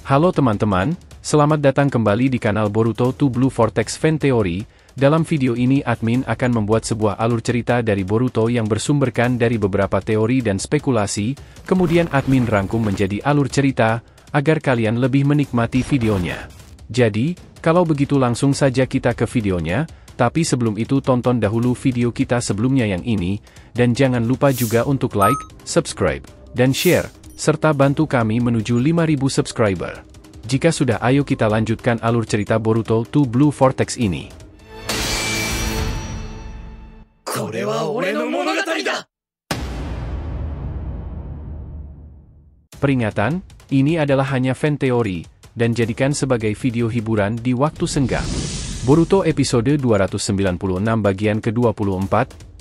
Halo teman-teman, selamat datang kembali di kanal Boruto 2 Blue Vortex Fan Theory. Dalam video ini admin akan membuat sebuah alur cerita dari Boruto yang bersumberkan dari beberapa teori dan spekulasi, kemudian admin rangkum menjadi alur cerita, agar kalian lebih menikmati videonya. Jadi, kalau begitu langsung saja kita ke videonya, tapi sebelum itu tonton dahulu video kita sebelumnya yang ini, dan jangan lupa juga untuk like, subscribe, dan share, serta bantu kami menuju 5.000 subscriber. Jika sudah, ayo kita lanjutkan alur cerita Boruto 2 Blue Vortex ini. Peringatan, ini adalah hanya fan teori, dan jadikan sebagai video hiburan di waktu senggang. Boruto episode 296 bagian ke-24,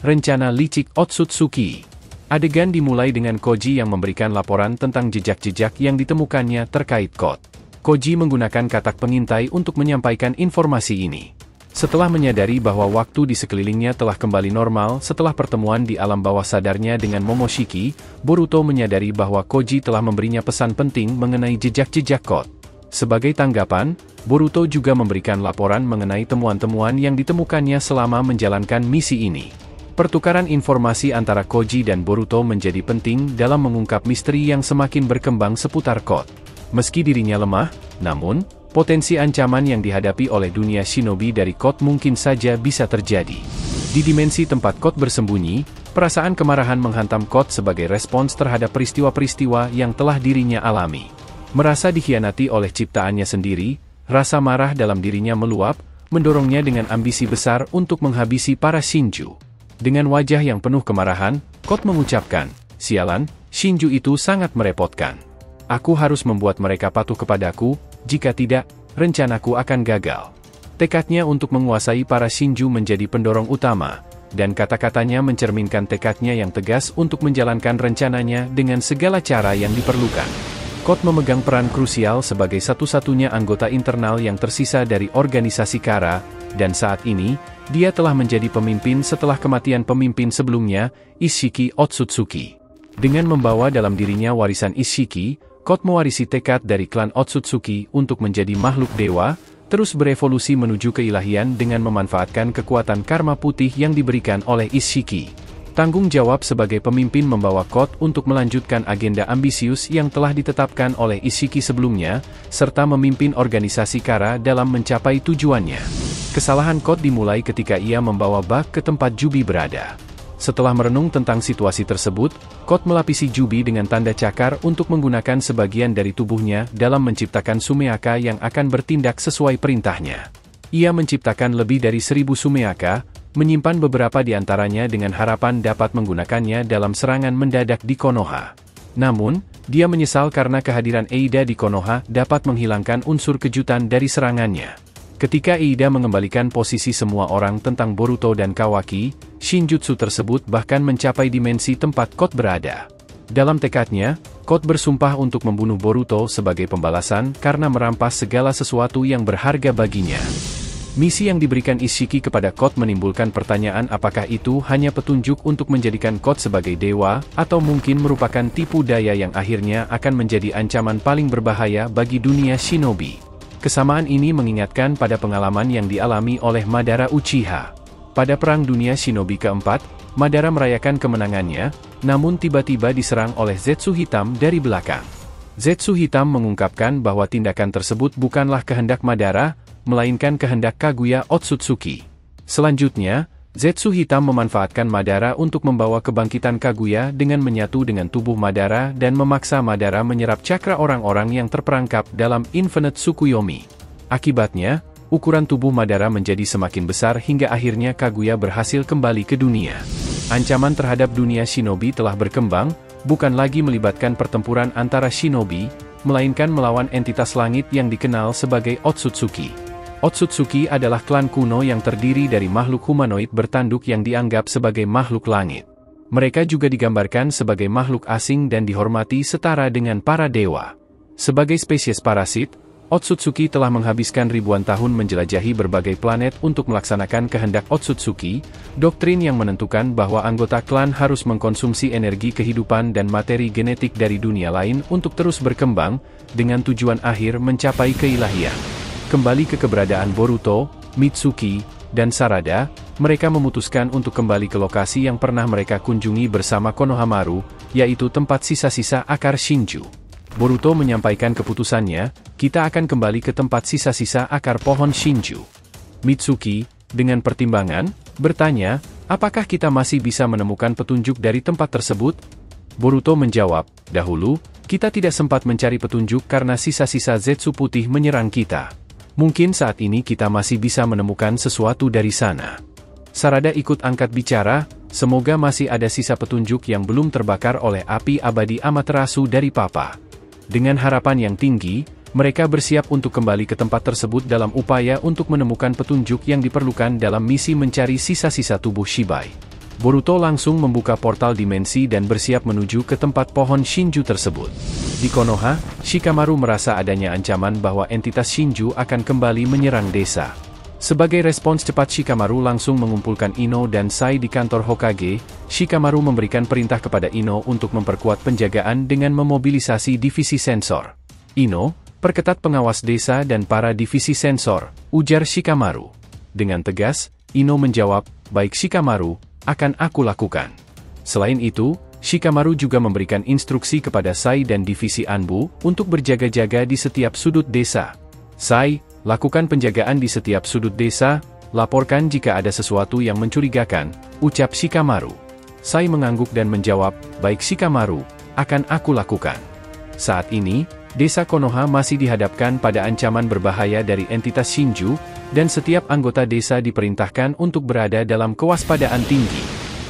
Rencana Licik Otsutsuki. Adegan dimulai dengan Koji yang memberikan laporan tentang jejak-jejak yang ditemukannya terkait Code. Koji menggunakan katak pengintai untuk menyampaikan informasi ini. Setelah menyadari bahwa waktu di sekelilingnya telah kembali normal setelah pertemuan di alam bawah sadarnya dengan Momoshiki, Boruto menyadari bahwa Koji telah memberinya pesan penting mengenai jejak-jejak Code. Sebagai tanggapan, Boruto juga memberikan laporan mengenai temuan-temuan yang ditemukannya selama menjalankan misi ini. Pertukaran informasi antara Koji dan Boruto menjadi penting dalam mengungkap misteri yang semakin berkembang seputar Code. Meski dirinya lemah, namun, potensi ancaman yang dihadapi oleh dunia shinobi dari Code mungkin saja bisa terjadi. Di dimensi tempat Code bersembunyi, perasaan kemarahan menghantam Code sebagai respons terhadap peristiwa-peristiwa yang telah dirinya alami. Merasa dikhianati oleh ciptaannya sendiri, rasa marah dalam dirinya meluap, mendorongnya dengan ambisi besar untuk menghabisi para Shinju. Dengan wajah yang penuh kemarahan, Code mengucapkan, "Sialan, Shinju itu sangat merepotkan. Aku harus membuat mereka patuh kepadaku, jika tidak, rencanaku akan gagal." Tekadnya untuk menguasai para Shinju menjadi pendorong utama, dan kata-katanya mencerminkan tekadnya yang tegas untuk menjalankan rencananya dengan segala cara yang diperlukan. Code memegang peran krusial sebagai satu-satunya anggota internal yang tersisa dari organisasi Kara, dan saat ini, dia telah menjadi pemimpin setelah kematian pemimpin sebelumnya, Isshiki Otsutsuki. Dengan membawa dalam dirinya warisan Isshiki, Code mewarisi tekad dari klan Otsutsuki untuk menjadi makhluk dewa, terus berevolusi menuju keilahian dengan memanfaatkan kekuatan karma putih yang diberikan oleh Isshiki. Tanggung jawab sebagai pemimpin membawa Code untuk melanjutkan agenda ambisius yang telah ditetapkan oleh Isshiki sebelumnya, serta memimpin organisasi Kara dalam mencapai tujuannya. Kesalahan Code dimulai ketika ia membawa Bug ke tempat Jubi berada. Setelah merenung tentang situasi tersebut, Code melapisi Jubi dengan tanda cakar untuk menggunakan sebagian dari tubuhnya dalam menciptakan Sumeaka yang akan bertindak sesuai perintahnya. Ia menciptakan lebih dari 1.000 Sumeaka, menyimpan beberapa di antaranya dengan harapan dapat menggunakannya dalam serangan mendadak di Konoha. Namun, dia menyesal karena kehadiran Eida di Konoha dapat menghilangkan unsur kejutan dari serangannya. Ketika Eida mengembalikan posisi semua orang tentang Boruto dan Kawaki, Shinjutsu tersebut bahkan mencapai dimensi tempat Code berada. Dalam tekadnya, Code bersumpah untuk membunuh Boruto sebagai pembalasan karena merampas segala sesuatu yang berharga baginya. Misi yang diberikan Isshiki kepada Code menimbulkan pertanyaan apakah itu hanya petunjuk untuk menjadikan Code sebagai dewa, atau mungkin merupakan tipu daya yang akhirnya akan menjadi ancaman paling berbahaya bagi dunia shinobi. Kesamaan ini mengingatkan pada pengalaman yang dialami oleh Madara Uchiha. Pada Perang Dunia Shinobi keempat, Madara merayakan kemenangannya, namun tiba-tiba diserang oleh Zetsu Hitam dari belakang. Zetsu Hitam mengungkapkan bahwa tindakan tersebut bukanlah kehendak Madara, melainkan kehendak Kaguya Otsutsuki. Selanjutnya, Zetsu Hitam memanfaatkan Madara untuk membawa kebangkitan Kaguya dengan menyatu dengan tubuh Madara dan memaksa Madara menyerap cakra orang-orang yang terperangkap dalam Infinite Tsukuyomi. Akibatnya, ukuran tubuh Madara menjadi semakin besar hingga akhirnya Kaguya berhasil kembali ke dunia. Ancaman terhadap dunia shinobi telah berkembang, bukan lagi melibatkan pertempuran antara shinobi, melainkan melawan entitas langit yang dikenal sebagai Otsutsuki. Otsutsuki adalah klan kuno yang terdiri dari makhluk humanoid bertanduk yang dianggap sebagai makhluk langit. Mereka juga digambarkan sebagai makhluk asing dan dihormati setara dengan para dewa. Sebagai spesies parasit, Otsutsuki telah menghabiskan ribuan tahun menjelajahi berbagai planet untuk melaksanakan kehendak Otsutsuki, doktrin yang menentukan bahwa anggota klan harus mengkonsumsi energi kehidupan dan materi genetik dari dunia lain untuk terus berkembang, dengan tujuan akhir mencapai keilahian. Kembali ke keberadaan Boruto, Mitsuki, dan Sarada, mereka memutuskan untuk kembali ke lokasi yang pernah mereka kunjungi bersama Konohamaru, yaitu tempat sisa-sisa akar Shinju. Boruto menyampaikan keputusannya, kita akan kembali ke tempat sisa-sisa akar pohon Shinju. Mitsuki, dengan pertimbangan, bertanya, apakah kita masih bisa menemukan petunjuk dari tempat tersebut? Boruto menjawab, dahulu, kita tidak sempat mencari petunjuk karena sisa-sisa Zetsu putih menyerang kita. Mungkin saat ini kita masih bisa menemukan sesuatu dari sana. Sarada ikut angkat bicara, semoga masih ada sisa petunjuk yang belum terbakar oleh api abadi Amaterasu dari Papa. Dengan harapan yang tinggi, mereka bersiap untuk kembali ke tempat tersebut dalam upaya untuk menemukan petunjuk yang diperlukan dalam misi mencari sisa-sisa tubuh Shibai. Boruto langsung membuka portal dimensi dan bersiap menuju ke tempat pohon Shinju tersebut. Di Konoha, Shikamaru merasa adanya ancaman bahwa entitas Shinju akan kembali menyerang desa. Sebagai respons cepat, Shikamaru langsung mengumpulkan Ino dan Sai di kantor Hokage. Shikamaru memberikan perintah kepada Ino untuk memperkuat penjagaan dengan memobilisasi divisi sensor. Ino, perketat pengawas desa dan para divisi sensor, ujar Shikamaru. Dengan tegas, Ino menjawab, baik Shikamaru, akan aku lakukan. Selain itu, Shikamaru juga memberikan instruksi kepada Sai dan divisi Anbu untuk berjaga-jaga di setiap sudut desa. Sai, lakukan penjagaan di setiap sudut desa, laporkan jika ada sesuatu yang mencurigakan, ucap Shikamaru. Sai mengangguk dan menjawab, baik Shikamaru, akan aku lakukan. Saat ini, desa Konoha masih dihadapkan pada ancaman berbahaya dari entitas Shinju, dan setiap anggota desa diperintahkan untuk berada dalam kewaspadaan tinggi.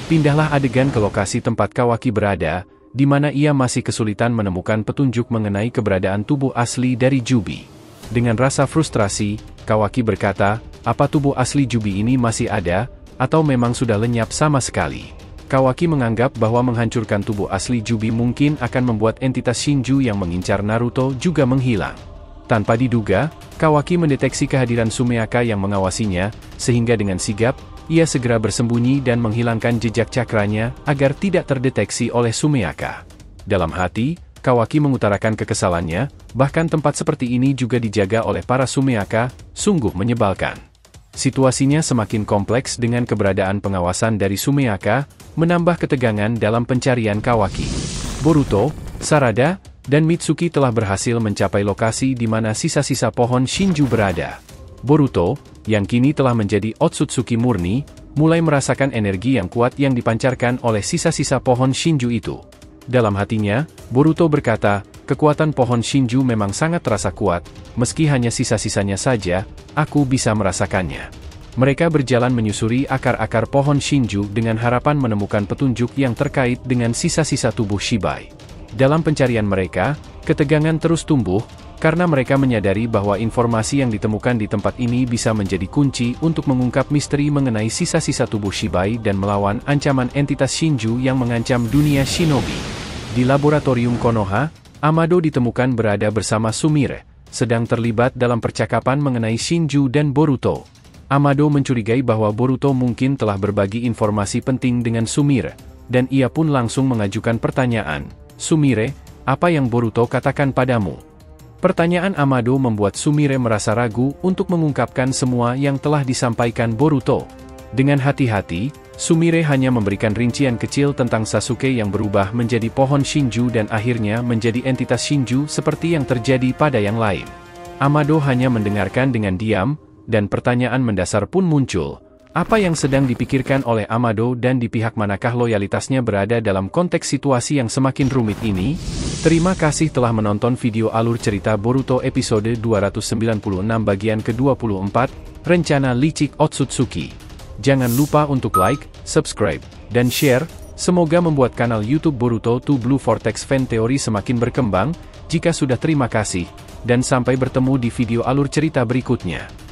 Pindahlah adegan ke lokasi tempat Kawaki berada, di mana ia masih kesulitan menemukan petunjuk mengenai keberadaan tubuh asli dari Jubi. Dengan rasa frustrasi, Kawaki berkata, apa tubuh asli Jubi ini masih ada, atau memang sudah lenyap sama sekali? Kawaki menganggap bahwa menghancurkan tubuh asli Jubi mungkin akan membuat entitas Shinju yang mengincar Naruto juga menghilang. Tanpa diduga, Kawaki mendeteksi kehadiran Sumeaka yang mengawasinya, sehingga dengan sigap, ia segera bersembunyi dan menghilangkan jejak cakranya agar tidak terdeteksi oleh Sumeaka. Dalam hati, Kawaki mengutarakan kekesalannya, bahkan tempat seperti ini juga dijaga oleh para Sumeaka, sungguh menyebalkan. Situasinya semakin kompleks dengan keberadaan pengawasan dari Sumeaka, menambah ketegangan dalam pencarian Kawaki. Boruto, Sarada, dan Mitsuki telah berhasil mencapai lokasi di mana sisa-sisa pohon Shinju berada. Boruto, yang kini telah menjadi Otsutsuki murni, mulai merasakan energi yang kuat yang dipancarkan oleh sisa-sisa pohon Shinju itu. Dalam hatinya, Boruto berkata, kekuatan pohon Shinju memang sangat terasa kuat, meski hanya sisa-sisanya saja, aku bisa merasakannya. Mereka berjalan menyusuri akar-akar pohon Shinju dengan harapan menemukan petunjuk yang terkait dengan sisa-sisa tubuh Shibai. Dalam pencarian mereka, ketegangan terus tumbuh, karena mereka menyadari bahwa informasi yang ditemukan di tempat ini bisa menjadi kunci untuk mengungkap misteri mengenai sisa-sisa tubuh Shibai dan melawan ancaman entitas Shinju yang mengancam dunia shinobi. Di laboratorium Konoha, Amado ditemukan berada bersama Sumire, sedang terlibat dalam percakapan mengenai Shinju dan Boruto. Amado mencurigai bahwa Boruto mungkin telah berbagi informasi penting dengan Sumire, dan ia pun langsung mengajukan pertanyaan, Sumire, apa yang Boruto katakan padamu? Pertanyaan Amado membuat Sumire merasa ragu untuk mengungkapkan semua yang telah disampaikan Boruto. Dengan hati-hati, Sumire hanya memberikan rincian kecil tentang Sasuke yang berubah menjadi pohon Shinju dan akhirnya menjadi entitas Shinju seperti yang terjadi pada yang lain. Amado hanya mendengarkan dengan diam, dan pertanyaan mendasar pun muncul. Apa yang sedang dipikirkan oleh Amado dan di pihak manakah loyalitasnya berada dalam konteks situasi yang semakin rumit ini? Terima kasih telah menonton video alur cerita Boruto episode 296 bagian ke-24, Rencana Licik Otsutsuki. Jangan lupa untuk like, subscribe, dan share, semoga membuat kanal YouTube Boruto 2 Blue Vortex Fan Theory semakin berkembang. Jika sudah, terima kasih, dan sampai bertemu di video alur cerita berikutnya.